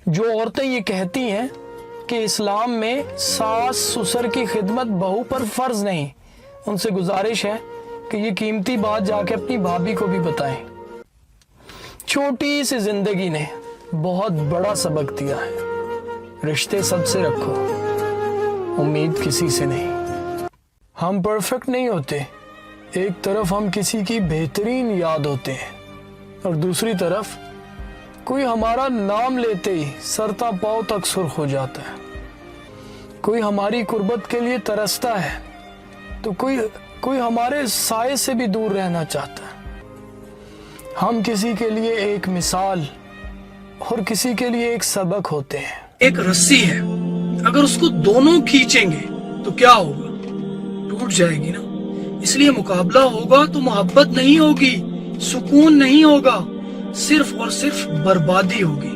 जो औरतें ये कहती हैं कि इस्लाम में सास ससुर की खिदमत बहू पर फर्ज नहीं, उनसे गुजारिश है कि ये कीमती बात जाके अपनी भाभी को भी बताएं। छोटी सी जिंदगी ने बहुत बड़ा सबक दिया है। रिश्ते सबसे रखो, उम्मीद किसी से नहीं। हम परफेक्ट नहीं होते। एक तरफ हम किसी की बेहतरीन याद होते हैं और दूसरी तरफ कोई हमारा नाम लेते ही सरता पांव तक सुर्ख हो जाता है। कोई हमारी कुर्बत के लिए तरसता है तो कोई हमारे साए से भी दूर रहना चाहता है। हम किसी के लिए एक मिसाल और किसी के लिए एक सबक होते हैं। एक रस्सी है, अगर उसको दोनों खींचेंगे तो क्या होगा? टूट जाएगी ना। इसलिए मुकाबला होगा तो मोहब्बत नहीं होगी, सुकून नहीं होगा, सिर्फ और सिर्फ बर्बादी होगी।